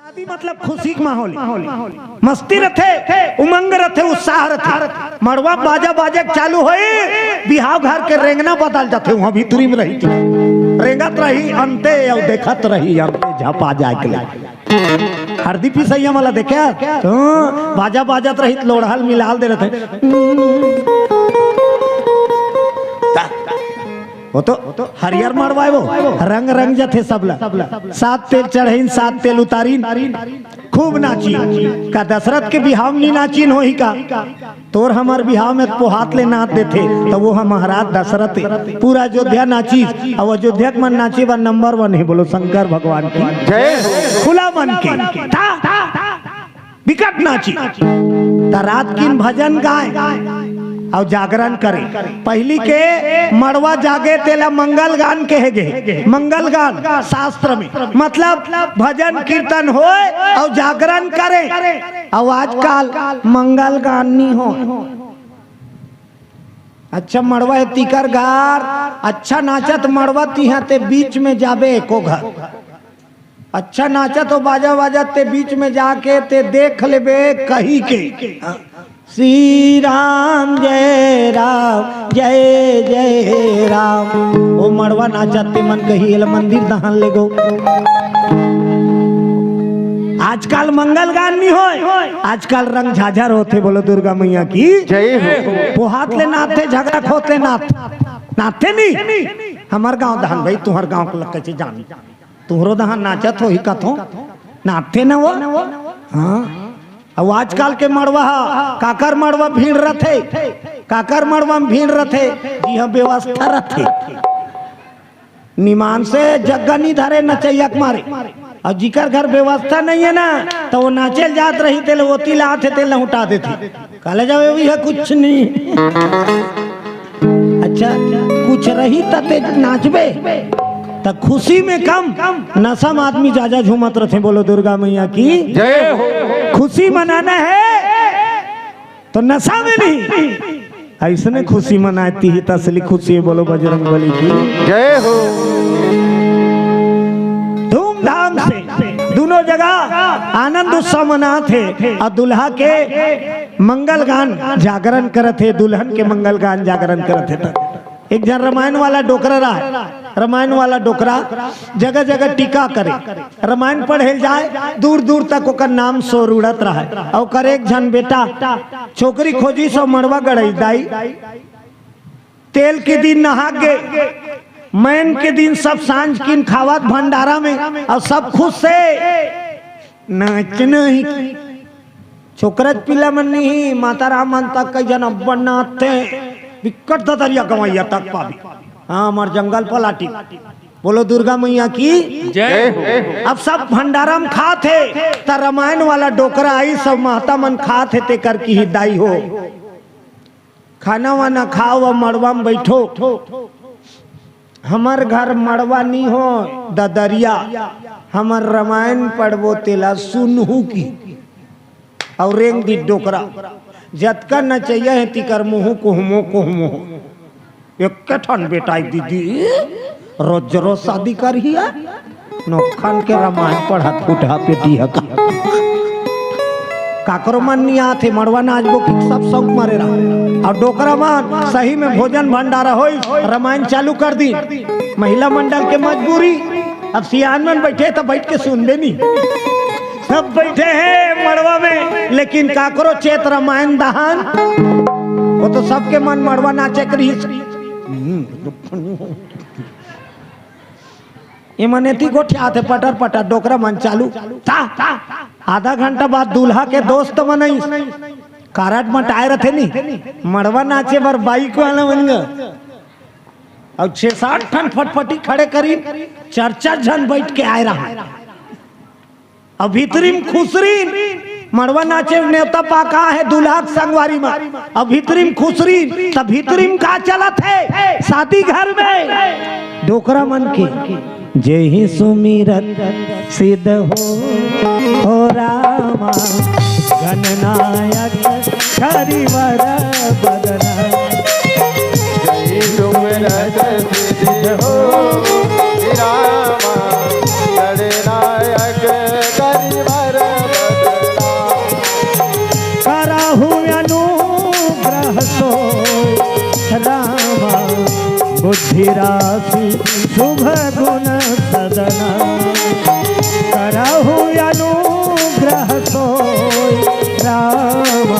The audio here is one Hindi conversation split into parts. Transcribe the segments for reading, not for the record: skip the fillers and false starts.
शादी मतलब खुशी के माहौल, मस्ती रथे, उमंग रथे, उत्साह रथे। मड़वा बाजा बाजे चालू होए, बिहाव घर के रेंगना बदल जाते। वहां भीतरी में रही थी, रेंगत रही अंते और देखत रही अंते झपा जाके ले हरदी पिसैया वाला देखे तो बाजा बाजत रही लोढ़ल मिलाल दे रहे थे। वो तो हरियर मड़वा वो रंग रंग जथे सबला, सात तेल चढ़ीन सात तेल उतारीन, खूब नाची का दशरथ के बिहाव में नाचीन हो ही का तोर हमार बिहाव में पोहात ले नाच देते तो वो हम महाराज दशरथ पूरा अयोध्या नाची और अयोध्या के मन नाची बा नंबर 1 है। बोलो शंकर भगवान की जय, खुला मन के विकट नाची रात किन भजन गाए और जागरण करे। पहली के मड़वा जागे तेला मंगल गान कहेगे, मंगल गान शास्त्र में मतलब भजन कीर्तन हो और जागरण करे। और आजकल मंगल गान नहीं हो। अच्छा मड़वा है तीकर गार, अच्छा नाचत मड़वा तिहाते बीच में जाबे एको घर, अच्छा नाचत तो बाजा बाजत ते बीच में जाके ते देख लेबे कही के श्री राम जय जय राम। वो मड़वा नाचते मन कही मंदिर दहन ले गो। आजकल मंगल गान नहीं हो, आजकल रंग झाझर होते। बोलो दुर्गा मैया की जय हो। पोहात ले नाथे झगड़ा खोते नाथे नहीं। हमार गांव दहन भाई तुहर गांव को लग जानी तुहरो दहन नाचत हो ही कथो नाथे न वो। हाँ और आजकल के मड़वा काकर मड़वा भीड़ रथे, काकर मड़वा में भीड़ रथे यह व्यवस्था रथे निमान से जगनी धरे नचैया मारे। और जिकर घर व्यवस्था नहीं है ना तो वो नाचे जात रही तेल ओती लाते तेल उठा देती काले जावे भी है कुछ नहीं। अच्छा कुछ रही तते नाचबे तो खुशी में कम नशा में आदमी जाजा झूमत रहे। बोलो दुर्गा मैया की जय हो। खुशी मनाना है तो नशा में नहीं, ऐसने खुशी मनाती ही असली खुशी है। बोलो बजरंगबली की जय हो। धूमधाम से दोनों जगह आनंद उत्सव मनाते और दुल्हा के मंगल गान जागरण करते, दुल्हन के मंगल गान जागरण करते। एक जन रामायण वाला डोकरा रहा, रामायण वाला डोकरा जगह जगह टीका करे, रामायण पढ़े जाए दूर दूर तक ओकर नाम शोर उड़त रहा। और कर एक जन बेटा छोकरी खोजी सो मड़वा गड़ई दाई तेल के दिन नहा गे, मैन के दिन सब सांझ किन खावत भंडारा में और सब खुश से नाचना ही। छोकरज पिला मन नहीं माता राम तक कई जन अब्बड़ नाचते विकट दरिया गवैया तक पावी। हाँ हमार जंगल पलाटी। बोलो दुर्गा मैया की जय हो। अब सब भंडारा में खाते त रामायण वाला डोकरा आई सब महता मन खाते ते कर की हिदाई हो। खाना वाना खाओ मड़वा में बैठो। हमार घर मड़वा नहीं हो ददरिया, हमार रामायण पढ़बो तेला सुनहू की और रेंग दी डोकरा जतका न चाहिए है तिकर मुँह कोहमो एक ठन बेटा दीदी रोज रोज शादी कर ही है नौखान के रामायण पढ़ा फूटा पेटी है काकरो मन नहीं आते मड़वा नाचबो की सब शौक मारे रहा। और डोकरा मान सही में भोजन भंडारा हो रामायण चालू कर दी। महिला मंडल के मजबूरी अब सियान मन बैठे तो बैठ के सुन देनी, सब बैठे हैं मड़वा में लेकिन काकरो चेत रामायण दहन वो तो सबके मन मड़वा नाचे करी। ये मनेती गोठिया थे पटर पटर डोकरा मन चालू था। आधा घंटा बाद दूल्हा के दोस्त मनई कारट में टायर रहे नहीं मड़वा नाचे बर बाइक वाला बन गया और 6-7 ठन फटफटी खड़े करी 4-4 जन बैठ के आए रहा। अब भीतरीम खुसरीन मड़वा नाचे नेता पाका है दूल्हा संगवारी में। अब भीतरीम खुसरीन तब भीतरीम का चलत है शादी घर में डोकरा मन के जय ही सुमिरत सिद्ध हो रामा गणनायक हरिवर बदना। जय सुमिरत सिद्ध हो रामा गणनायक हरिवर राशि शुभ गुण सदना करहु अनुग्रह सोई राम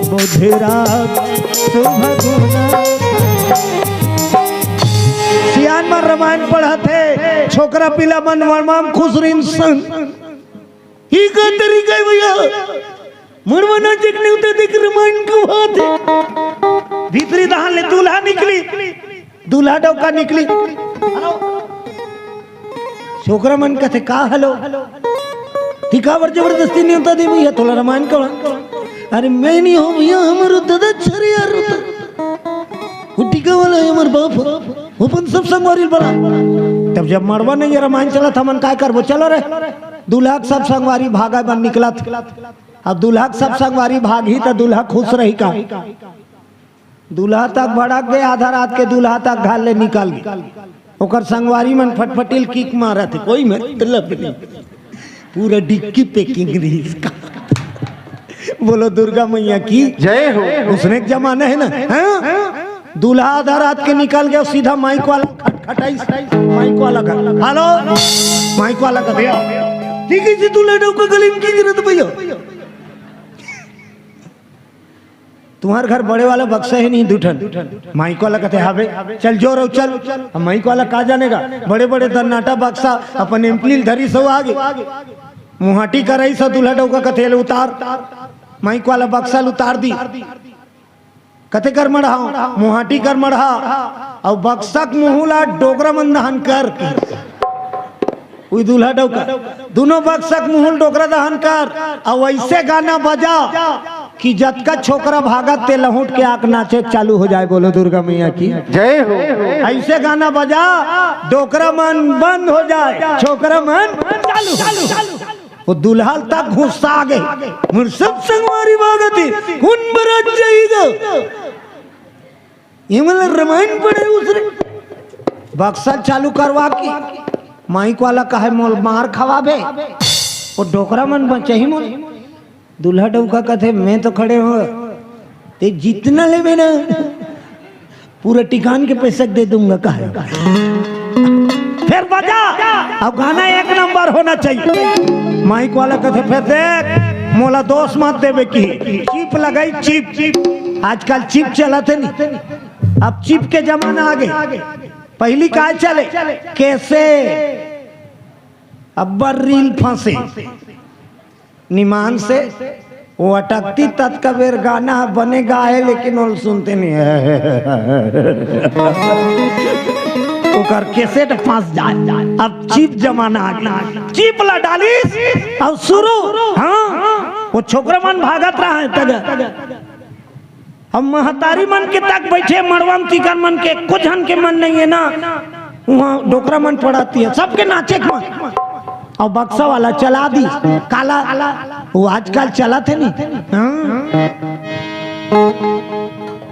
बुद्धि राशि शुभ गुण। सियान मन रामायण पढ़ाते छोकरा पिला मन वर्माम खुश इंसान ही का तरीका है भैया मरवाना देखने होते देख रामायण को बात है। भीतरी दहान ले दूल्हा निकली दूल्हा डौका निकली छोकरा मन कहते का हेलो टिकावर जबरदस्ती नहीं होता दे भैया थोड़ा रामायण का। अरे मैं नहीं हूँ भैया हमारा दादा छरे यार वो टीका वाला है हमारे बाप ओपन सब संगवारी बड़ा। तब जब मरवा नहीं रामायण चला था मन काय करबो चलो रे दूल्हा सब संगवारी भागा बन निकला अब दूल्हा सब संगवारी भागी तो दूल्हा खुश रही का दूल्हा तक भड़क गए आधा रात के दूल्हा तक घाल ले निकाल गए ओकर संगवारी मन फटफटिल किक मारा थे कोई मतलब नहीं पूरा डिक्की पैकिंग रही इसका। बोलो दुर्गा मैया की जय हो। उसने एक जमाना है ना दूल्हा आधा रात के निकल गया सीधा माइक वाला खटखटाई माइक वाला का हेलो माइक वाला का भैया ठीक है जी दूल्हा डोका गली में की जरूरत भैया तुम्हारे घर बड़े वाला बक्सा है नहीं दूठन माइक वाला कहते हावे चल जोर हो चल अब माइक वाला कहा जानेगा बड़े बड़े दन्नाटा बक्सा अपन एम्पलील धरी सो आगे मुहाटी कराई सा दूल्हा डोका कथेल उतार माइक वाला बक्सा उतार दी कथे कर मढ़ा मुहाटी कर मढ़ा और बक्सक मुहला डोगरा मंदहन कर कोई दूल्हा डोका दोनों बक्सक मुहुल डोगरा दहन कर और वैसे गाना बजा कि जतका छोकरा भागत ते लहुट के आंख नाचे चालू हो जाए। बोलो दुर्गा मैया की जय हो। ऐसे गाना बजा डोकरा मन बंद हो जाए छोकरा मन चालू वो दुल्हा तक घुसा आ गए मुर सब संगवारी भागती खून बरत जाएगा ये मतलब रामायण पढ़े उसने बक्सा चालू करवा के माइक वाला कहे मोल मार खवाबे वो डोकरा मन बचे ही मोल दूल्हा डौका कहते मैं तो खड़े हो ते जितना ले ना पूरा टिकान के पैसे दे दूंगा कहे फिर बजा अब गाना एक नंबर होना चाहिए। माइक वाला कहते फिर देख मोला दोष मत देवे की चिप लगाई चिप आजकल चिप चला थे नहीं अब चिप के जमाना आ गए पहली का चले कैसे अब्बर रील फंसे निमान से वो अटकती तत्कबेर गाना बनेगा है लेकिन वो सुनते नहीं है ओकर कैसेट फंस जाए। अब चिप जमाना आ गया चिप ला डाली अब शुरू हाँ वो छोकरा मन भागत रहा है तक अब महतारी मन के तक बैठे मड़वम तिकर मन के कुछ हन के मन नहीं है ना वहाँ डोकरा मन पड़ाती है सबके नाचे मन और बक्सा वाला चला दी काला वो आजकल चला थे नहीं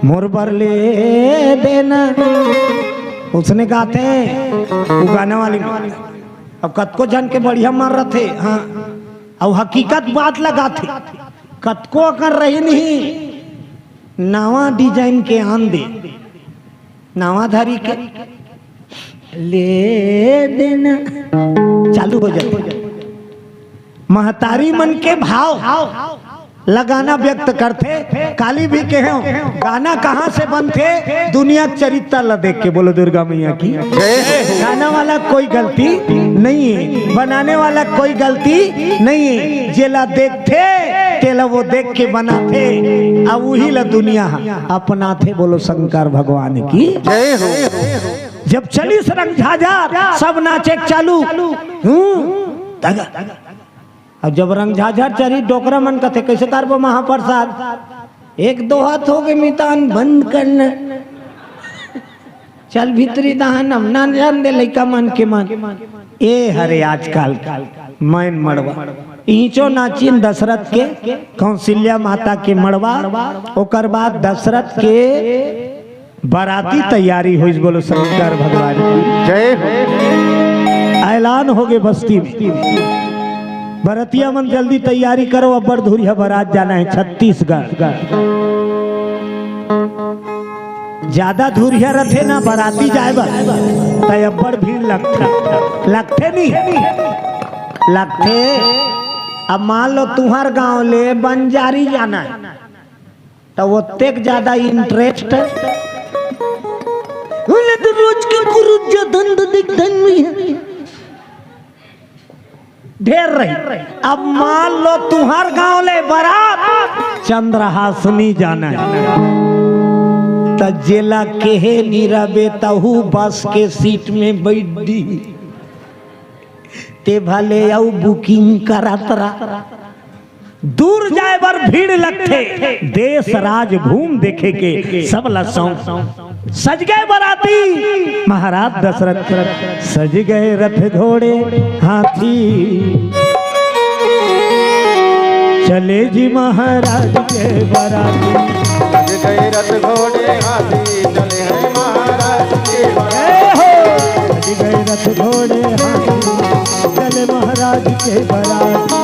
मोर पर ले देना उसने गाते वो गाने वाली अब कतको जन के बढ़िया मार रहे थे हाँ अब हकीकत बात लगा थे कतको कर रही नहीं नवा डिजाइन के आन दे नवा धारी के ले देना चालू हो जाए महतारी मन के भाव लगाना व्यक्त करते काली भी के हैं गाना कहाँ से बनते दुनिया चरित्र ला देख के। बोलो दुर्गा मैया की गाना वाला कोई गलती नहीं है बनाने वाला कोई गलती नहीं है जेला देखते तेला वो देख के बनाते अब वही ला दुनिया अपना थे। बोलो शंकर भगवान की जय हो। जब चली सरंग झाझा सब नाचे चालू अब जब रंग झाझा चली डोकरा मन कथे कैसे करबो महाप्रसाद एक दो हाथ हो गए मितान बंद करना चल भीतरी दहन हम ना जान दे लइका मन के मन ए हरे आजकल मैन मड़वा ईचो नाचिन दशरथ के कौशल्या माता के मड़वा ओकर बाद दशरथ के बाराती तैयारी हुई। बोलो शंकर भगवान की जय हो। ऐलान हो गए बस्ती में बरतिया मन जल्दी तैयारी करो अब बड़धुरिया बारात जाना है छत्तीसगढ़। ज्यादा धुरिया रथे ना बराती जाए तो अब्बड़ भीड़ लगते नहीं लगते। अब मान लो तुम्हार गांव ले बंजारी जाना है तो वो तेक ज्यादा इंटरेस्ट तो रोज के ढेर रही। अब मान लो तुम्हार गांव ले बारात चंद्रहासनी जाना है तो जेला केहे नीरबे तहु बस के सीट में बैठ दी ते भले आउ बुकिंग करत रहा। दूर जाए बर भीड़ लगते देश राज घूम देखे के सब लसों सज गए बराती महाराज दशरथ सज गए रथ घोड़े हाथी चले जी महाराज के बराती सज गए रथ घोड़े हाथी चले हैं महाराज के सज गए रथ घोड़े हाथी चले महाराज के बराती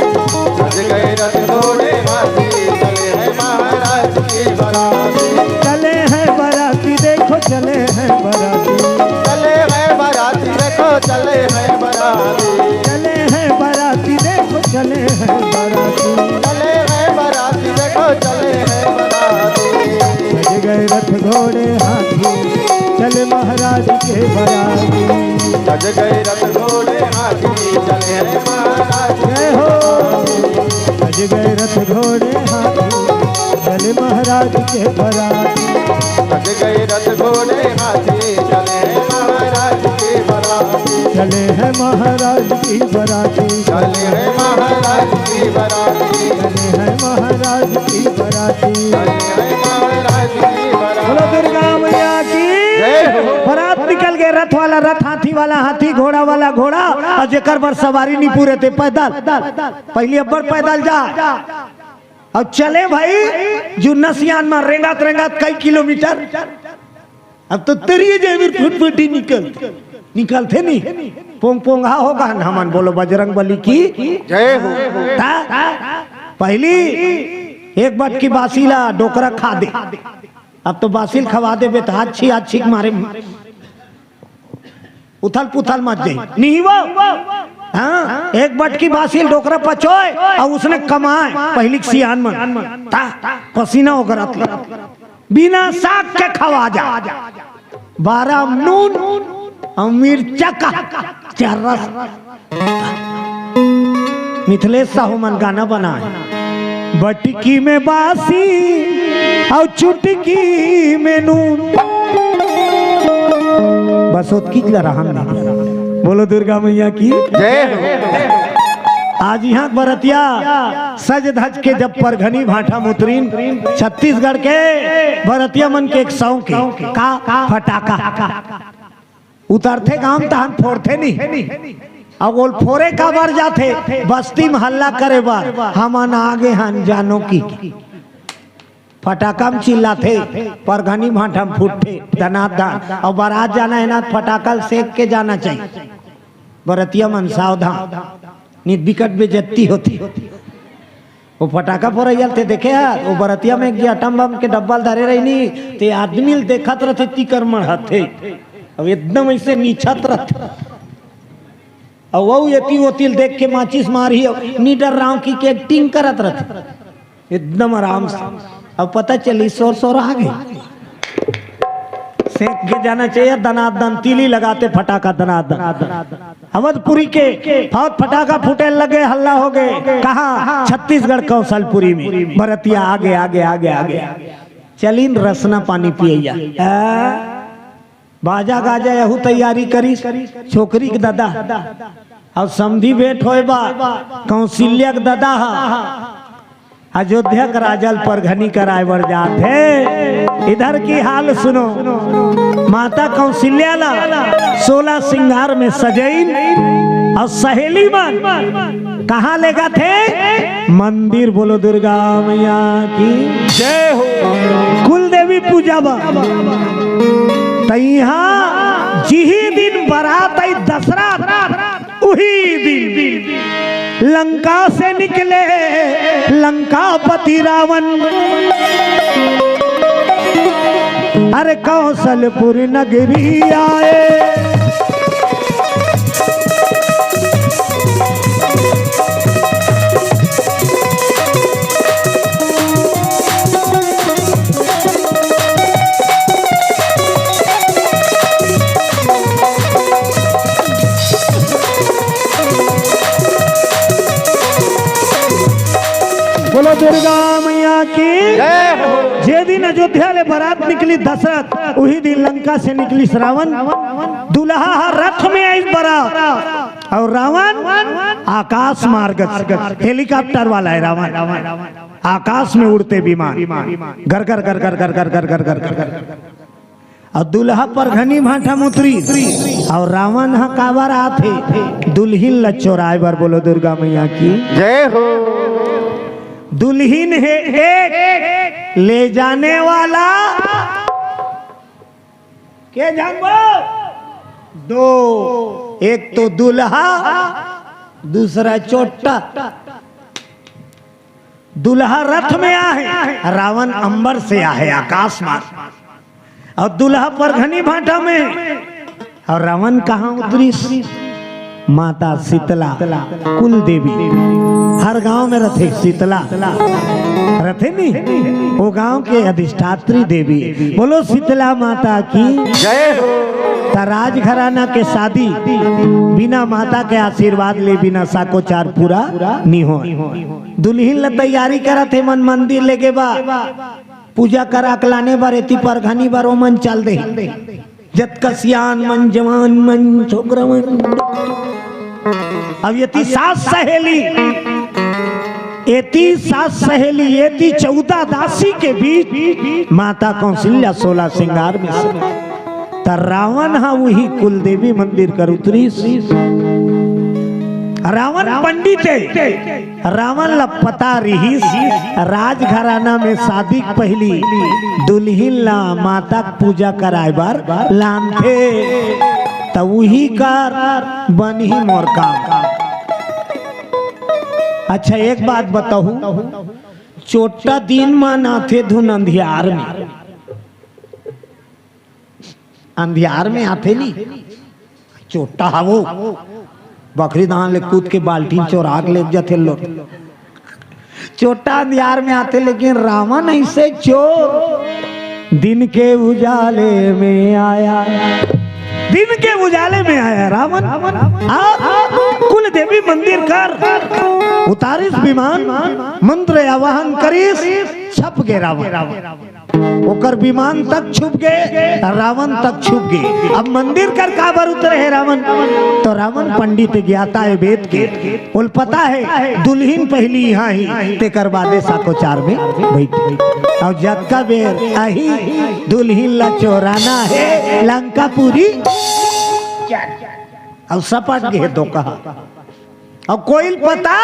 सज गए रथ घोड़े हाथी चले हैं महाराज के बराती चले हैं बराती देखो चले हैं बराती चले हैं बराती देखो चले हैं बराती चले हैं बराती देखो चले हैं बराती चले हैं बराती देखो चले हैं बराती सज गए रथ घोड़े हाथी चले महाराज के बराती सज गए रथ घोड़े हाथी चले हैं महाराज जय हो सज गए रथ घोड़े हाथी चले महाराज के बराती सज गए रथ घोड़े हाथी चले हैं महाराज के बराती चले हैं महाराज की बराती चले हैं महाराज की बराती चले हैं महाराज की बराती चले हैं महाराज की बोलो बराती दुर्गा मैया की जय हो। बरात निकल गए रथ वाला रथ हाथी वाला हाथी घोड़ा वाला घोड़ा और जेकर बर सवारी नहीं पूरे थे पैदल पहले अब्बर पैदल जा अब चले भाई जो नसियान में रेंगात रेंगात कई किलोमीटर अब तो तेरी जेबिर फुटफुटी निकलते नहीं पोंग पोंगा होगा हमन बोलो बजरंग बली की जय हो। पहली एक बट की बासीला डोकरा खा दे अब तो बासिल खवा दे बे तो अच्छी मारे उथल पुथल मत जाए नहीं वो हाँ एक बट की बासिल डोकरा पचोए और उसने कमाए पहली सियान में पसीना होकर बिना साग के खवा जा 12 नून और मिर्चा का चरस। मिथिलेश साहू मन गाना बनाए बटकी में बासी और चुटकी में नून बस उतकी रहा बोलो दुर्गा मैया की जय हो। आज यहाँ बरतिया सज धज के जब परघनी भाटा मुतरीन छत्तीसगढ़ के बरतिया मन के एक सौ के का फटाका उतरते गांव तहन फोड़ते नहीं और बोल फोरे का बार जाते बस्ती में हल्ला करे बार हमन आगे हन जानो की फटाका में चिल्लाते परघनी भाटा में फूटते दनादान और बारात जाना है ना फटाका सेक के जाना चाहिए बरतिया मन सावधान निर्विकट बेजती होती वो फटाका फोड़ थे देखे यार वो बरतिया में एक अटम बम के डब्बा धरे रही नहीं ते आदमी देखत रहते तीकर मढ़ते अब एकदम ऐसे नीचत रहते और वो यति वो तिल देख के माचिस मारी नी डर रहा की एक्टिंग करत रहते एकदम आराम से। अब पता चली शोर आ गई सेक के जाना चाहिए दनादन तीली लगाते फटाका दनादन अवधपुरी के बहुत फटाका फूटे लगे हल्ला हो गए कहा छत्तीसगढ़ कौशलपुरी में बरतिया आगे आगे आगे आगे चलीन रसना पानी पिया बाजा गाजा यहू तैयारी करी छोकरी के दादा और समधी भेंट होए बा कौशल्या के दादा अयोध्या का राजल पर घनी कराए बर जाते। इधर की हाल सुनो माता कौशल्या 16 सिंगार में सजैन और सहेली मन कहाँ लेगा थे मंदिर बोलो दुर्गा मैया की जय हो। कुल देवी पूजा बा यहाँ जिही दिन बारात आई दसरा उही दिन लंका से निकले लंकापति रावण अरे कौशलपुर नगरी आए, बोलो दुर्गा मैया की जय हो। जे दिन अयोध्या ले बारात निकली दशरथ, वही दिन लंका से निकली श्रावण। दुल्हा रथ में आई बारात और रावण आकाश मार्ग, हेलीकॉप्टर वाला है रावण, आकाश में उड़ते विमान, घर घर घर घर घर घर घर घर घर घर। और दुल्हा पर घनी भाटा मुतरी और रावण हा काबर आथे दुल्हिन ल चोराए बर। बोलो दुर्गा मैया की जय हो। दुल्हिन है एक, ले जाने वाला के जानबो दो, एक तो दुल्हा दूसरा चोटा। दुल्हा रथ में आहे, रावण अंबर से आहे आकाश मार्ग, और दुल्हा पर घनी भाटा में। और रावण कहाँ उतरी? माता शीतला कुल देवी, हर गांव में रथे शीतला, रथे नहीं, वो गांव के अधिष्ठात्री देवी। बोलो शीतला माता की जय हो। राज घराना के शादी बिना माता के आशीर्वाद ले बिना साकोचार पूरा नहीं हो। दुल्हिन ला तैयारी करा थे मन मंदिर लेके बा, पूजा करा के लाने बार एती पर घनी बार ओ मन चल दे, जत कसियान मन जवान मन छोकरा मन। अब ये सास सहेली, एती सास सहेली, एती 14 दासी के बीच माता कौशल्या 16 श्रृंगार में त रावण हा वही कुल देवी मंदिर कर उतरी। रावण पंडित है, रावण ला पता रही राज घराना में शादी पहली दुल्हिन ला माता पूजा कराए बार लानथे, तो वही कर बन ही मोर काम। अच्छा एक बात बताऊं, चोटा दिन मनाथे धुन अंधियार में, अंधियार में आते नहीं चोटा हवो बकरी दान ले कूद के बाल्टी चोरा के ले जाते लोग, चोटा अंधियार में आते। लेकिन रावण ऐसे चोर दिन के उजाले में आया, दिन के उजाले में आया रावण। कुल देवी मंदिर कर उतारिस विमान, मंत्र आवाहन करिस, छप गे रावण, ओकर विमान तक छुप गए, रावण तक छुप गए। अब मंदिर कर काबर उतरे है रावण? तो रावण पंडित ज्ञाता है वेद के, बोल पता है दुल्हिन पहली यहाँ ही ते करवादे साकोचार में बैठ। और जग का बेर आही दुल्हिन ला चोराना है लंका पूरी, और सपट गए दो कहा। और कोई पता,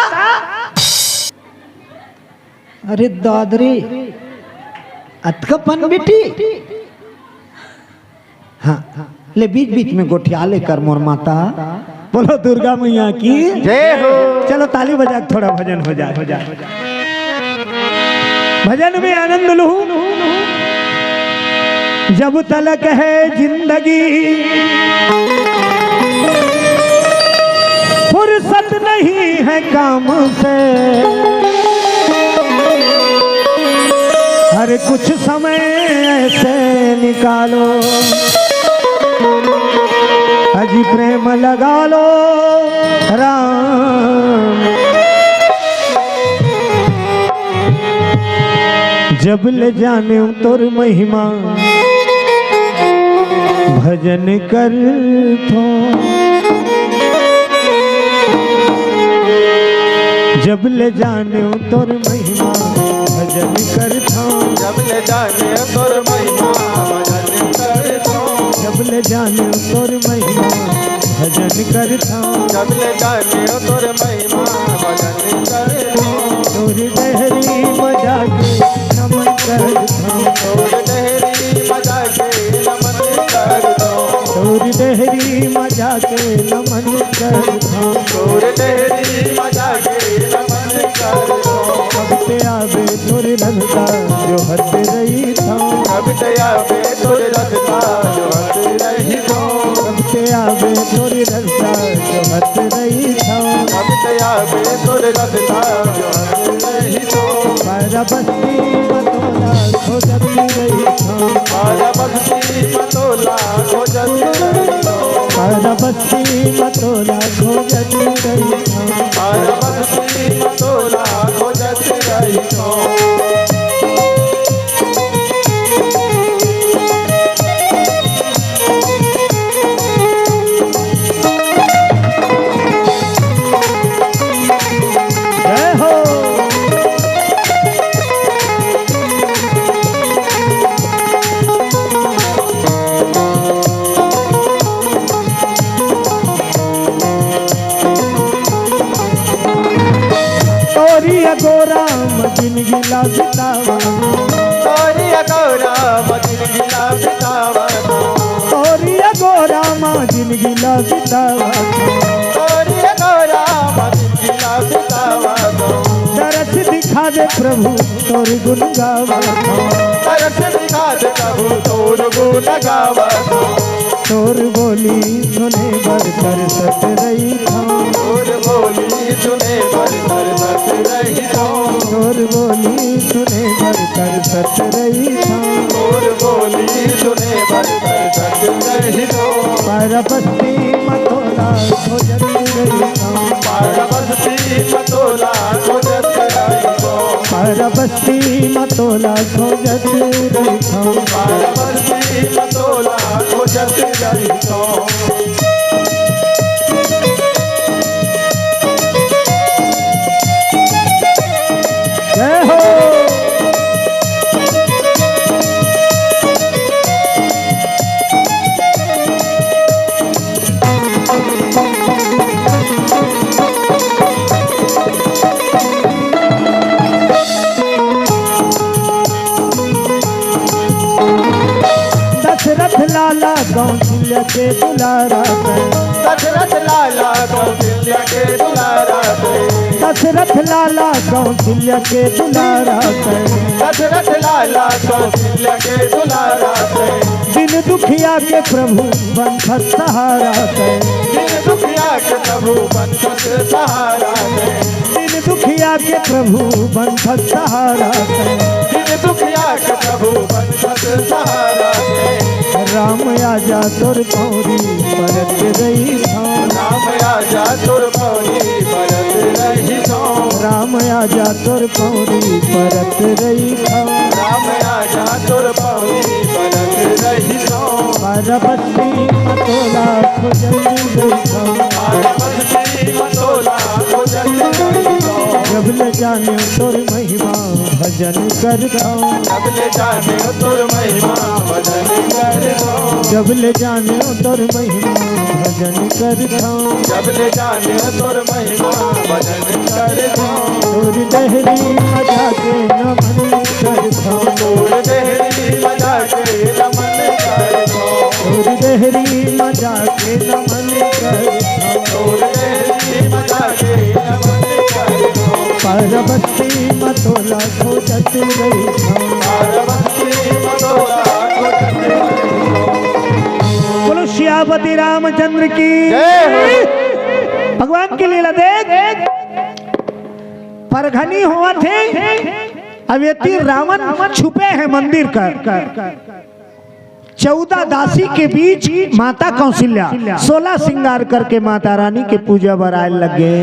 अरे दादरी अतकपन बेटी, हाँ ले बीच बीच में गोठिया लेकर मोर माता। बोलो दुर्गा मैया की जय हो। चलो ताली बजा के थोड़ा भजन हो जाए, हो जाए भजन में आनंद लूं। जब तलक है जिंदगी फुर्सत नहीं है काम से, हर कुछ समय ऐसे निकालो, अजी प्रेम लगा लो राम। जब ले जाने तोर महिमा भजन कर थो, जब ले जाने तोर महिमा भजन करता, जब ले जाने तोर महिमा भजन करता, जब ले जाने तोर महिमा भजन करता, जब ले जाने तोर महिमा भजन करता। तोर डहरी मजा के नमन करता, तोर डहरी मजा के नमन करता, तोर डहरी मजा के नमन करता, तोर डहरी मजा के नमन करता। कब ते आवे तोरे रसदा जो हट रही था कविते आवे तोरे रसदा जो हट रही तो कविते आवे तोरे रसदा जो हट रही था कविते आवे तोरे रसदा जो हट रही तो पारा बस्ती मतोला खोजती रही था आजा बस्ती मतोला खोजती रही तो पारा बस्ती मतोला खोजती रही था आजा बस्ती मतोला खोजती रही तो जय हो तोरिया गोरा मदिन गिला बितावा तोरिया गौरा मदिन गिला बितावा तोरिया गोरा मदिन गिला बितावा तोरिया गौरा मदिन गिला बितावा तरस दिखा दे प्रभु तोर गुण गावा तरस दिखा दे प्रभु तोर गुण गावा तोर बोली सुने बर कर सत रही था तोर बोली सुने बर कर सत रही तो तोर बोली सुने बर कर सत रही था तोर बोली सुने बर कर सत रही तो पारा बस्ती मतोला खोजत रही था पारा बस्ती मतोला खोजत रही तो पारा बस्ती मतोला खोजत रही था पारा बस्ती मतोला खोजत रही तो जय हो दशरथ लाला कौशल्य के दुलारा है दशरथ लाला कौशल्या के दुलारा थे दशरथ लाला कौशल्य के दुलारा है दशरथ लाला कौशल्या के दुलारा थे दिन दुखिया के प्रभु बंधत सहारा है दिन दुखिया के प्रभु बंधत सहारा थे दिन दुखिया के प्रभु बंधत सहारा है दिन दुखिया के प्रभु बंधत सहारा थे राम आजा तोर पौरी परत रही था राम आजा तोर पौरी भरत रही तो राम आजा तोर पौरी परत रही था राम आजा तोर पौरी भरत रही तो पारबती मतोला खोजती रही था पारा बस्ती मतोला खोजत रही तो जब न जाने तोर महिमा भजन करता जब ले जाने तोर महिमा भजन कर दो जब ले जाने तोर महिमा भजन करता जब ले जाने तोर महिमा भजन कर दो तोर दहरी मजा के नमन करता तोर देहरी मजा के नमन कर दो तोर दहरी मजा के नमन करता तोर देहरी मजा के नमन कर दो पारबती मतोला खोजत रही था पार्वती मतोला खोजत रही तो बोलो श्यामती रामचंद्र की जय भगवान की लीला देख परघनी हुआ थे अब ये तीर रावण छुपे हैं मंदिर कर 14 दासी के बीच माता कौशल्या 16 श्रृंगार करके माता रानी के पूजा बराए लगे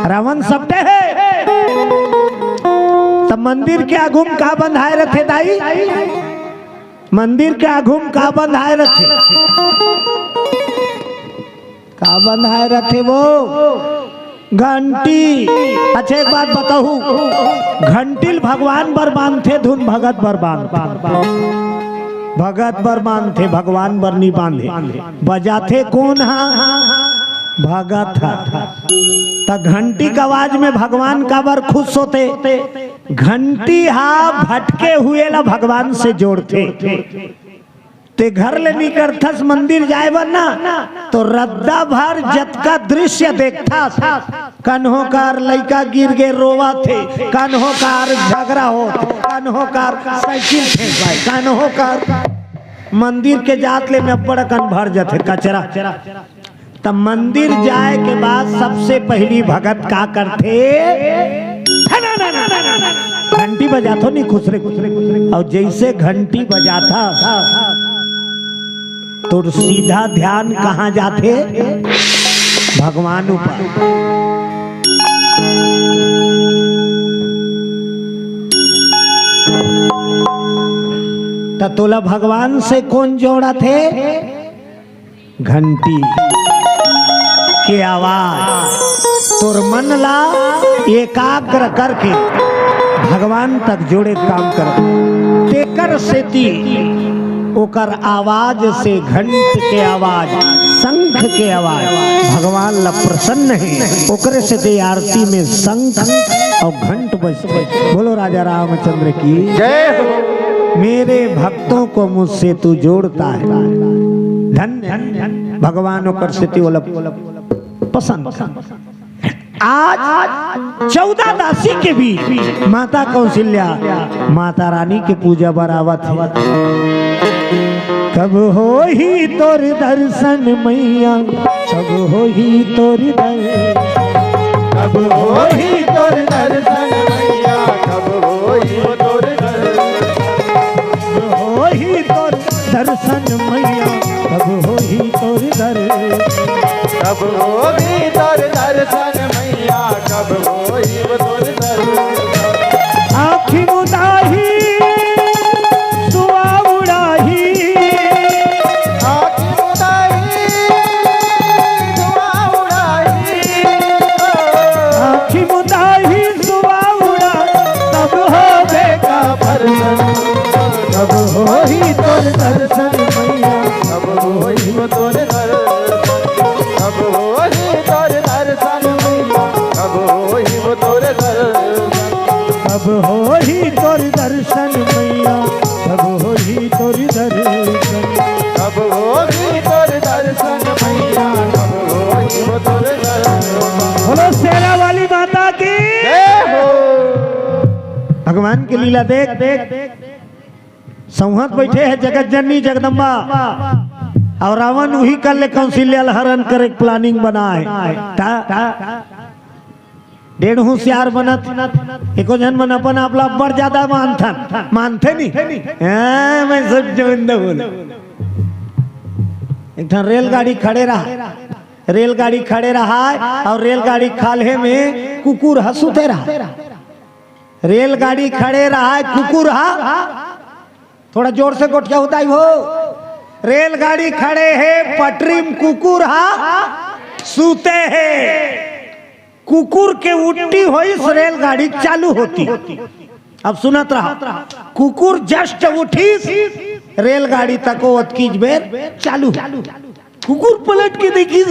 रावण सबटे है तब मंदिर के आगुम का बंधाए रखे दाई मंदिर के आगुम का बंधाए रखे का बंधाए रखे वो घंटी। अच्छा एक बात बताऊ घंटिल भगवान बर बांधते धुन भगत बर बांधते भगत बर बांधते भगवान बर नहीं बांधे बजाते कौन हा भगत त घंटी का आवाज में भगवान का बर खुश होते घंटी हा भटके हुए ला भगवान से जोड़ते ते घर ले निकलथस मंदिर जाए बर ना तो रद्दा भर जत का दृश्य देखता कन्हो कार लड़का गिर गए रोवा थे, कन्हो कार झगड़ा हो, कन्हो कार साइकिल फेंक भाई, कन्हो कार मंदिर के जात ले में बड़ा कन भर जाते कचरा। तब मंदिर जाए के बाद सबसे पहली भगत का करते, घंटी बजातो नहीं खुसरे खुसरे, और जैसे घंटी बजाता तो सीधा ध्यान कहाँ जाते, भगवान ऊपर। तो तोला भगवान से कौन जोड़ा थे, घंटी के आवाज। तोर मन ला एकाग्र करके भगवान तक जोड़े काम कर, तेकर सेती ओकर आवाज से, घंट के आवाज, शंख के आवाज भगवान ला प्रसन्न है, ओकरे से दे आरती में शंख और घंट बजते। बोलो राजा रामचंद्र की जय हो। मेरे भक्तों को मुझसे तू जोड़ता है, धन्य भगवान ओकर से पसंद। आज 14 दासी के भी माता कौशल्या माता रानी के पूजा बरावत है। कब हो ही तोर दर्शन मैया, कब हो ही तोर दर्शन, कब हो ही तोर दर्शन मैया, कब हो ही तोर दर्शन, कब हो ही तोर दर्शन मैया, कब हो ही तोर दर्शन, कब हो ही तोर दर्शन मैया, कब हो ही तोर दर्शन। आँखी मुदाही सुआ उड़ाही, आँखी मुदाही सुआ उड़ाही, आँखी मुदाही सुआ उड़ा, तब हो बेका दर्शन, कब हो ही तोर दर्शन मैया, कब हो ही तोर दर्शन, कब हो ही तोर दर्शन मैया, कब हो ही तोर दर्शन, कब हो ही तोर दर्शन मैया, कब हो ही तोर दर्शन, कब हो ही तोर दर्शन मैया, कब हो ही तोर दर्शन। बोलो शेरा वाली माता की जय हो। भगवान की लीला देख देख संहत बैठे है जगत जननी जगदम्बा, और रावण वही कर ले कौशल्या हरण करे प्लानिंग बनाए। डेढ़ होशियार बनत, एको जन मन अपन आपला बड़ ज्यादा मानते नहीं। मैं सब जोंदा बोल। एक रेलगाड़ी खड़े रहा, रेलगाड़ी खड़े रहा और रेलगाड़ी खाले में कुकुर हंसते रहा, रेलगाड़ी खड़े रहा कुकुर थोड़ा जोर से गोटिया होता ही हो। रेलगाड़ी खड़े है पटरी में कुकुर सूते है, कुकुर के उल्टी हुई रेलगाड़ी चालू होती। अब सुनत रहा, कुकुर जस्ट उठी रेलगाड़ी तक अतकीज बेर चालू, कुकुर पलट के देखी,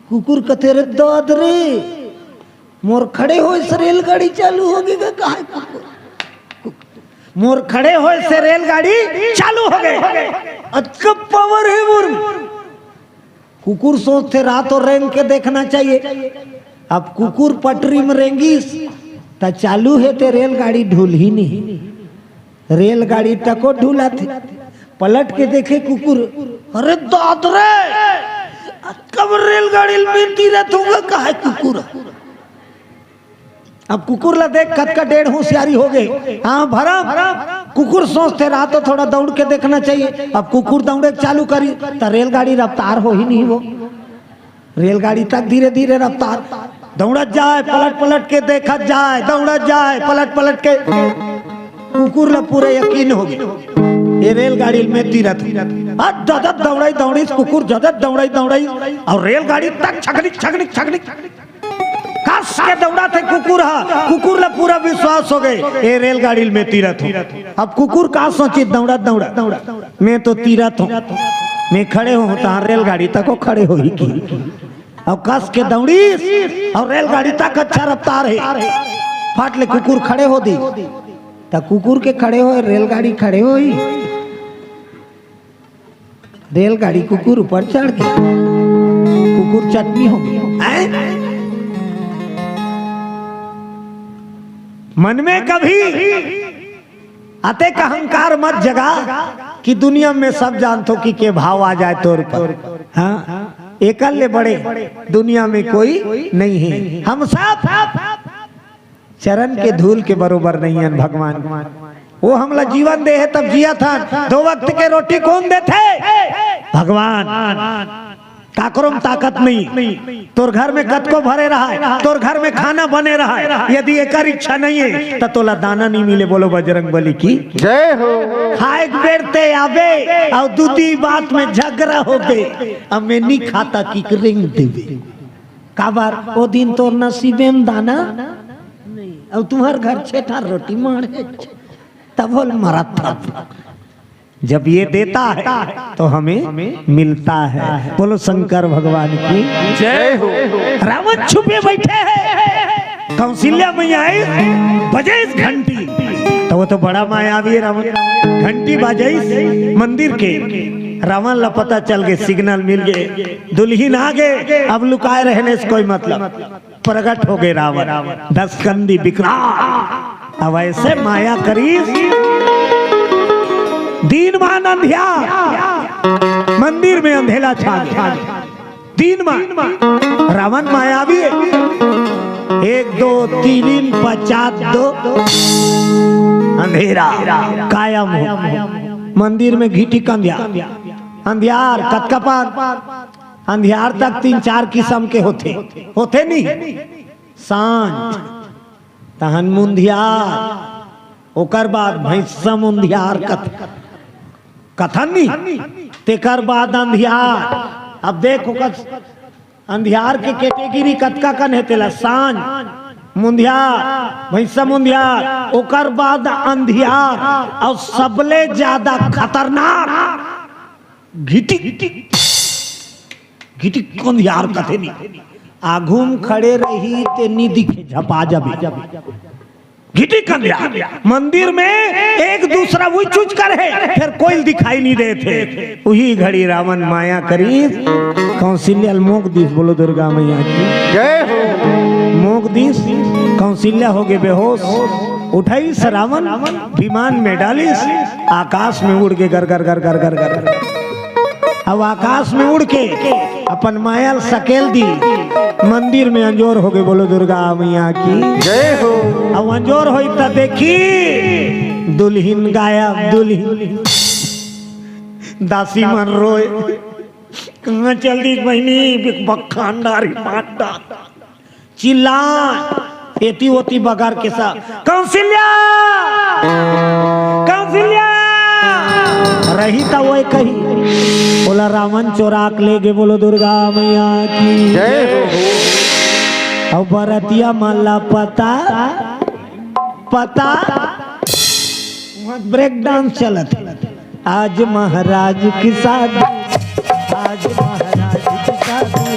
कुकुर कते रे दाद रे मोर खड़े हो रेलगाड़ी चालू होगी कहा, मोर खड़े हो से रेलगाड़ी चालू हो गए, अतका पावर है मोर। कुकुर सोचते रात और रेंग के देखना चाहिए। अब कुकुर पटरी में रेंगी तो चालू है ते रेलगाड़ी ढूल ही नहीं, रेलगाड़ी टको ढूला थे। पलट के देखे कुकुर, अरे दाद रे कब रेलगाड़ी में तीरथ होगा कहा कुकुर। अब कुकुर ला देख कद का डेढ़ होशियारी हो गए। हाँ भरा कुकुर सोचते रहा तो थोड़ा दौड़ के देखना चाहिए। अब कुकुर दौड़े चालू करी तो रेलगाड़ी रफ्तार हो ही नहीं, वो रेलगाड़ी तक धीरे धीरे रफ्तार दौड़त जाए, पलट पलट के देखत जाए, दौड़त जाए पलट पलट के। कुकुर ला पूरे यकीन हो गया ये रेलगाड़ी में तीरथ। जदत दौड़ाई दौड़ी कुकुर, जदत दौड़ाई दौड़ाई और रेलगाड़ी तक छकनिक छकनिक छकनिक कस के दौड़ा थे कुकुर। कुकुर ला पूरा विश्वास हो गए ये रेलगाड़ी में तीरथ हो। अब कुकुर का सोची दौड़ा दौड़ा दौड़ा मैं तो तीरथ हूँ, मैं खड़े हूँ तो रेलगाड़ी तक खड़े हो ही की। अब कस के दौड़ी और रेलगाड़ी तक अच्छा रफ्तार है, फाट ले कुकुर खड़े हो दी तो कुकुर के खड़े हो रेलगाड़ी खड़े हो ही, रेलगाड़ी कुकुर ऊपर चढ़ गई, कुकुर चटनी हो गई। मन में कभी अतेक अहंकार मत जगा कि दुनिया में सब जानतो कि के भाव आ जाए तोर पर। हाँ, एकल्ले बड़े दुनिया में कोई नहीं है। हम सब चरण के धूल के बरोबर नहीं है भगवान। वो हमला जीवन दे है तब जिया था। 2 वक्त के रोटी कौन देते? भगवान। काकरों ताकत नहीं। तोर घर में कत को भरे रहा है, तोर घर में खाना बने रहा है। यदि एक इच्छा नहीं है तो तोला दाना नहीं मिले। बोलो बजरंग बली की जय हो। खाए बेरते आवे और दूधी बात में झगड़ा हो बे। अब मैं नहीं खाता की रिंग देवे काबर ओ दिन तोर नसीबे में दाना नहीं। अब तुम्हार घर 6 रोटी मारे तब बोल मरा था। जब ये देता है तो हमें मिलता है। बोलो शंकर भगवान की जय हो। रावण छुपे बैठे हैं, कौशल्या मैया आई बजे इस घंटी तो वो तो बड़ा मायावी है। रावण घंटी बजे मंदिर के। रावण ला पता चल गए, सिग्नल मिल गए, दुल्हीन आ गए। अब लुकाए रहने से कोई मतलब, प्रकट हो गए रावण 10 कंदी विकराल। अब ऐसे माया करीब दीन मान अंधियार, मंदिर में अंधेला छा गया। दीन मान रावण मायावी 1 2 3 50 2 अंधेरा कायम हो। मंदिर में घीटी अंधियार कतकपान अंधियार तक 3-4 किस्म के होते नहीं। सांझ तहन मुंधियार, ओकर बाद भैंसा मुंधियार कथन नहीं, तेकर बाद अंधियार। अब देखो अंधियार के कैटेगरी कतका कन है तेला? सांझ मुंधियार, भैंसा मुंधियार, ओकर बाद अंधियार और सबले ज्यादा खतरनाक घिटी अंधियार कथे नहीं। आघूम खड़े रही ते नी दिखे झपा जबे घिटी कंधियार। मंदिर में एक दूसरा वो चूच कर है, फिर कोई दिखाई नहीं देते। वही घड़ी रावण माया करी कौशल्या मोग दिस। बोलो दुर्गा मैया की जय हो। मोग दिस कौशल्या हो गए बेहोश। उठाई रावण विमान में डालिस, आकाश में उड़ के गर गर गर गर गर गर। अब आकाश में उड़ के अपन माया सकेल दी, मंदिर में अंजोर हो गए। बोलो दुर्गा मैया की जय हो। अब अंजोर हो तो देखी दुल्हीन गायब। दुल्हीन दासी मन रोए, कहाँ चल दी बहनी? बखानदारी माटा चिल्ला एती ओती बगार के साथ कौशल्या रही था वो कही। बोला रावण चोराक ले गे। बोलो दुर्गा मैया की जय हो। और बरतिया माला पता ब्रेक डांस चलत। आज महाराज की शादी, आज महाराज की शादी,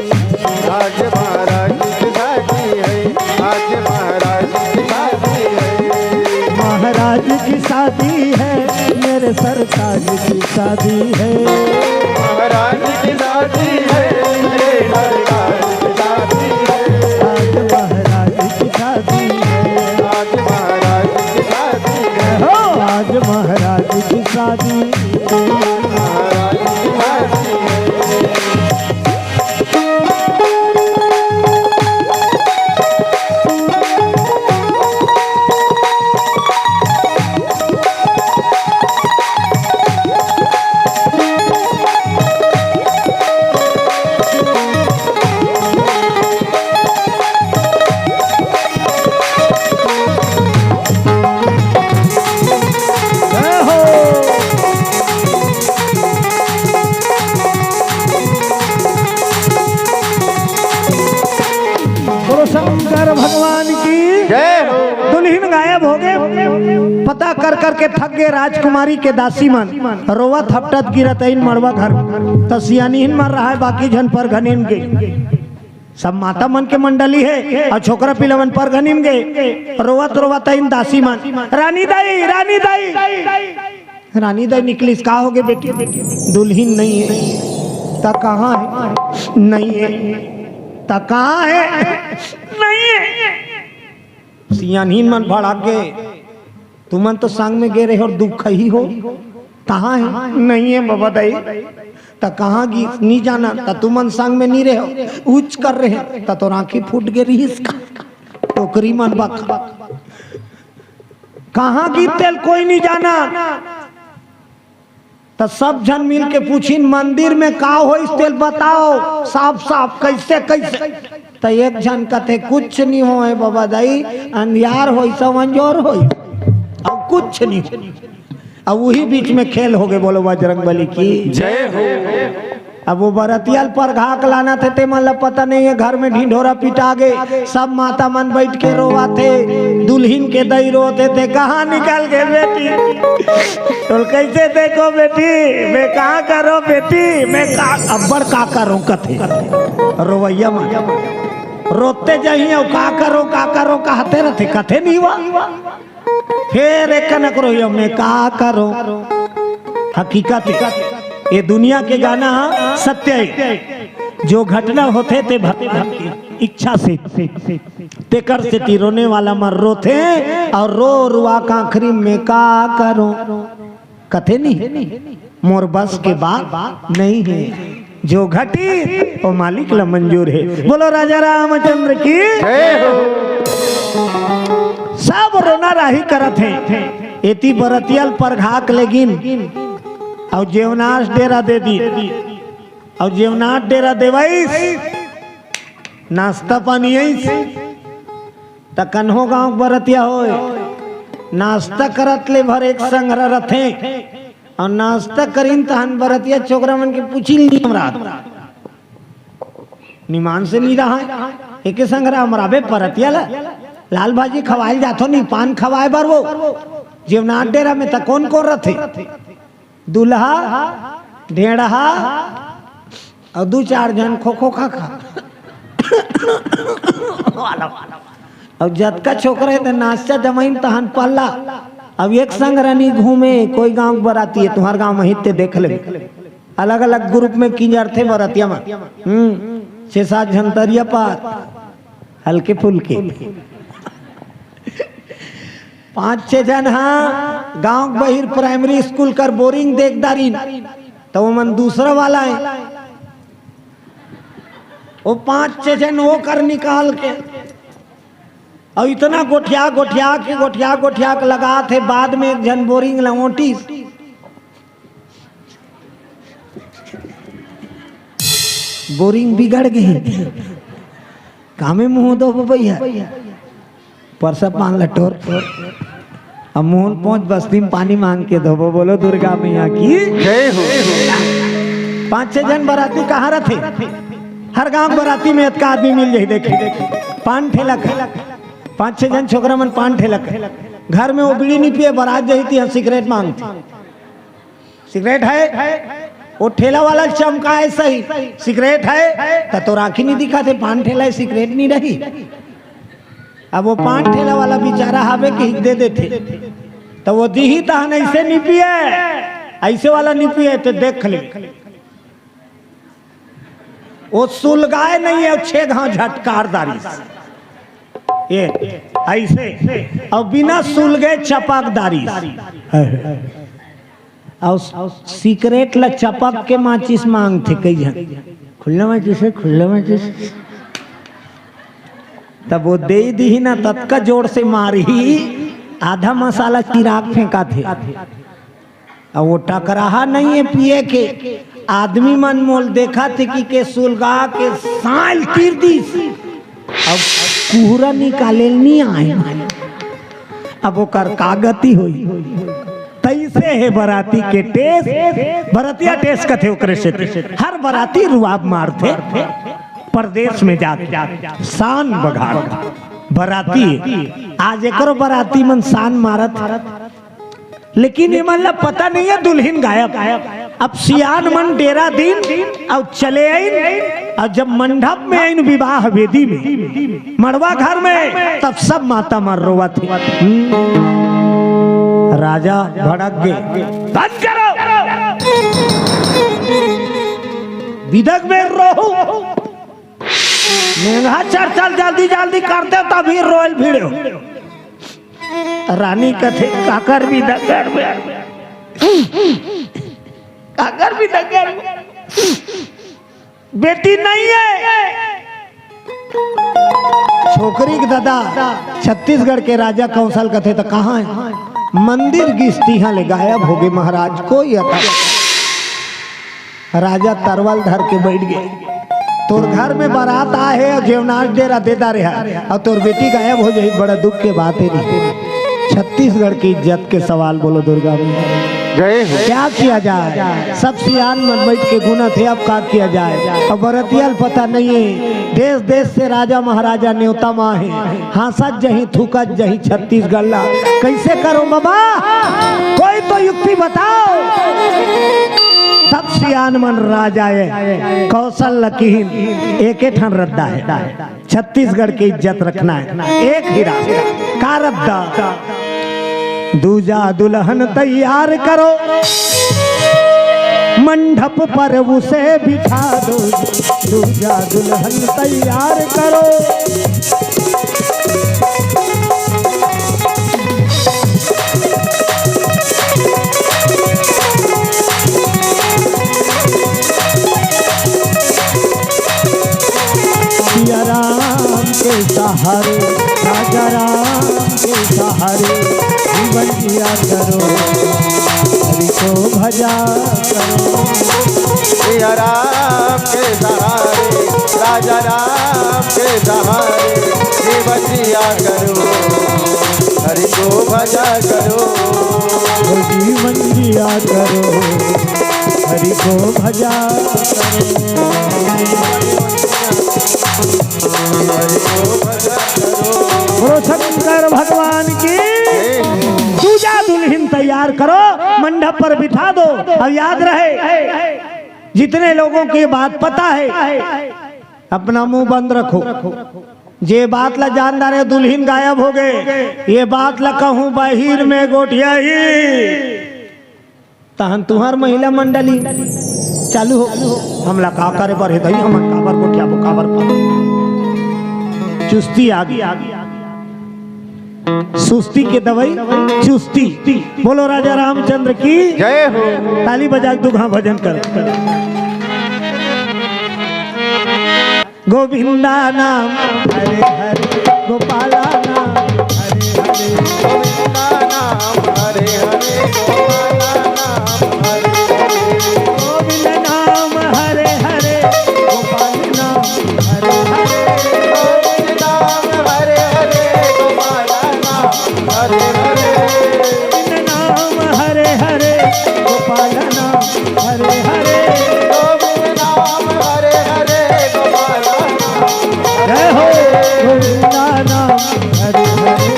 आज महाराज की शादी है, आज महाराज की शादी है, महाराज की शादी है, मेरे सरताज की शादी है, महाराज की शादी है, मेरे सरताज की शादी है, आज महाराज की शादी है, आज महाराज की शादी है, हो आज महाराज की शादी, महाराज की शादी है। शंकर भगवान की जय हो। दुल्हीन गायब हो गए। पता कर कर के थक गए राजकुमारी के दासी मन। रोवा थपटत गिरत इन मड़वा घर तसियानीन मर रहा है, बाकी जन पर घनिन गए। सब माता मन के मंडली है और छोकरा पिलवन पर घनिन गए। रोवत रोवत इन दासी मन रानी दाई रानी दाई रानी दाई निकली। का हो गए बेटी? दुल्हीन नहीं है। ता कहाँ है? नहीं है। ता कहाँ है? नहीं है। सियानहीन मन भड़क गए, तुमन तो संग में गे रहे और दुख ही हो, कहाँ है? नहीं है बाबा दाई। तो कहाँ गी नहीं जाना? तो तुमन संग में नहीं रहे, ऊंच कर रहे तो आंखें फूट गए रही इसका टोकरी मन बक। कहाँ गी तेल कोई नहीं जाना। तो सब जन मिल के पूछिन मंदिर में का हो इस तेल बताओ साफ साफ कैसे कैसे। तो एक जन कहते कुछ नहीं हो है बाबा दाई, अंधियार हो समझोर हो अब कुछ नहीं। अब वही बीच में खेल हो गए, बोलो बजरंगबली की जय हो। अब वो बरतियल पर घाक लाना थे ते मतलब पता नहीं है, घर में ढिंढोरा पिटा गए, सब माता मन बैठ के रोवा थे, दुल्हन के दई रोते थे कहाँ निकल गए बेटी। तो कैसे देखो बेटी मैं कहाँ करो बेटी मैं अब्बर का करो कथे रोवैया मन रोते जाइए का करो कहते रहते कथे नहीं हुआ। फिर एक कनक रोइयो मैं का करो। हकीकत ये दुनिया के गाना सत्य है, जो घटना होते थे भगवान की इच्छा से तेकर से ती रोने वाला मर रोते और रो रुआ का आखिरी में का करो कथे नहीं मोर बस के बात नहीं है, जो घटी वो मालिक ला मंजूर है। बोलो राजा रामचंद्र की जय हो। सब रोना राही करत है, एती बरतियल पर घाक लेगिन और जेवनाश डेरा दे दी और जेवनाश डेरा देवाइस नाश्ता पानी त कन्हो गांव बरतिया हो नाश्ता करत ले भर एक संग्रह रथे और नाश्ता करीन तहन बरतिया छोकरा मन के पूछी ली हमरा निमान से नहीं रहा एक संग्रह हमरा बे परतिया लाल भाजी खवाए जातो नहीं पान खवाए बर वो जेवनाथ डेरा में त कौन कौन रथे दूल्हा ढेढ़ा और दो चार जन खो खो खा और जतका छोकरे थे नाश्ता जमाइन तहन पल्ला। अब एक संग रानी घूमे कोई गांव बराती है तुम्हार गांव में ते देख ले अलग अलग ग्रुप में किंजर थे बरातिया में 6-7 झंतरिया पार हल्के फुल्के 5-6 जन। हाँ गांव बहिर प्राइमरी स्कूल कर बोरिंग देखदारी तो वो मन दूसरा वाला है वो 5-6 जन वो कर निकाल के और इतना गोठिया के लगा थे। बाद में एक जन बोरिंग लंगोटी बोरिंग बिगड़ गई कामे मुंह दो भैया परसा पान लटोर अब मोहन पहुंच बस्ती में पानी मांग के दो बोलो दुर्गा मैया की जय हो। 5-6 जन बराती कहाँ रहते हर गांव बराती में एक आदमी मिल जाए देखे पान ठेलक 5-6 जन छोकरा मन पान ठेलक घर में वो बीड़ी नहीं पिए बारात जाई थी सिगरेट मांगती सिगरेट है वो ठेला वाला चमका है सही सिगरेट है तो राखी नहीं दिखा थे पान ठेला है सिगरेट नहीं रही। अब वो पान ठेला वाला बेचारा हावे के दे देते तो वो दी ही तहन ऐसे नहीं पिए ऐसे वाला नहीं पिए तो देख ले वो सुलगाए नहीं है 6 घाव झटकारदारी ये ऐसे और बिना सुलगे चपकदारी और सिगरेट ला चपक के माचिस मांगते कई जन खुला माचिस तब वो दे दी ना तत्का जोर से मारी आधा मसाला चिराग फेंका थे और वो टकराहा नहीं है पिए के आदमी मन मोल देखा थे कि के सुलगा के साल तीर दी अब पूरा निकाले नहीं आए अब वो कर कागती हुई तैसे है बराती के टेस्ट बरातिया टेस्ट का थे ओकरे से हर बराती रुआब मारते परदेश में जाके शान बघार बराती आज एकरो बराती मन शान मारत लेकिन ये मतलब पता नहीं है दुल्हन गायब। अब सियान मन डेरा दिन और चले आइन और जब मंडप में आइन विवाह वेदी में मड़वा घर में तब सब माता मर रोवा थी। राजा भड़क गए बंद करो विदक में रोहू मेघा चल जल्दी करते तभी रोयल भिड़ो रानी कथे काकर भी डगर में काकर भी डगर में बेटी नहीं है। छोकरी के दादा छत्तीसगढ़ के राजा कौशल कथे तो कहाँ है? मंदिर गिस्तियां ले गायब हो गए महाराज। कोई अता राजा तरवल धर के बैठ गए। तोर घर में बारात आए और जेवनाज डेरा देता रहा और तोर बेटी गायब हो जाए, बड़ा दुख के बात है। छत्तीसगढ़ की इज्जत के सवाल बोलो दुर्गा में जय हो। क्या किया जाए? सब सियान मन बैठ के गुना थे, अब क्या किया जाए? अब बरतियाल पता नहीं है, देश देश से राजा महाराजा न्योता माँ है, हांसत जही थूकत जही छत्तीसगढ़ ला। कैसे करो बाबा? कोई तो युक्ति बताओ। सब सियान मन राजा है, कौशल लकीन एक ही ठन रद्दा है। छत्तीसगढ़ की इज्जत रखना है, एक ही रास्ता का रद्दा। दूजा दुल्हन तैयार करो, मंडप पर उसे बिठा दो। दूजा दुल्हन तैयार करो, सिया राम के सहारे, राजा राम के सहारे जीवन जिया करो, हरि को भजा करो। सिया राम के सहारे, राजा राम के सहारे जीवन जिया करो, हरि को भजा करो। जीवन जिया करो, हरि को भजा करो। शंकर भगवान की दूजा दुल्हन तैयार करो, मंडप पर बिठा दो। अब याद रहे, जितने लोगों की बात पता है अपना मुंह बंद रखो। जे बात ला जानदार है दुल्हन गायब हो गए, ये बात ला कहूं बाहिर में गोटिया ही तहन तुहार महिला मंडली चालू हो। हमला का करे पर है हम काबर गोटिया काबर चुस्ती आ गई, सुस्ती के दवाई चुस्ती। बोलो राजा रामचंद्र की जय हो। ताली बजा दुघा भजन कर। गोविंदा नाम हरे हरे, गोपाला नाम हरे हरे, गोविंदा नाम हरे हरे, गोपाला नाम हरे हरे, गोविंद नाम हरे हरे, गोपाल नाम हरे हरे, गोविंद नाम हरे हरे, गोपाला नाम हरे हरे, गोविंद नाम हरे हरे, गोपाल नाम हरे हरे। गोविंद नाम हरे हरे, गोपाला जय हो। गोविंदा नाम हरे हरे,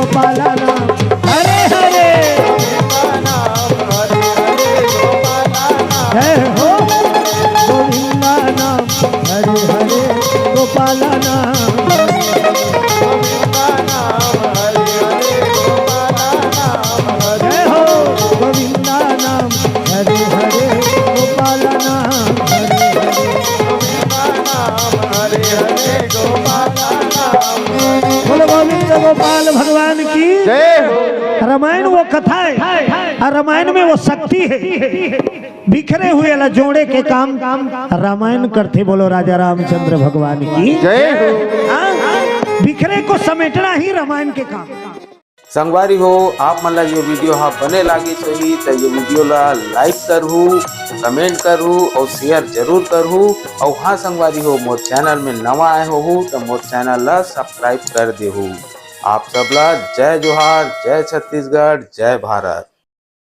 गोपाला नाम हरे हरे, जय हो। गोविंदा नाम हरे हरे, गोपाला नाम जय हो। गोविंदा नाम हरे हरे, गोपाला नाम हरे हरे, बोलो गोविंद गोपाल भगवान की जय हो। रामायण वो कथा है और रामायण में वो शक्ति है। बिखरे हुए ला जोड़े के काम रामायण करते। बोलो राजा रामचंद्र भगवान की जय हो। हाँ, बिखरे को समेटना ही रामायण के काम। संगवारी हो आप मन ला ये वीडियो हाँ बने लागी सही तो ये वीडियो ला लाइक करहू, कमेंट करहू और शेयर जरूर करहू। और हाँ संगवारी हो मोर चैनल में नवा आए हो तो मोर चैनल ला सब्सक्राइब कर देहू। आप सब ला जय जोहार, जय छत्तीसगढ़, जय भारत।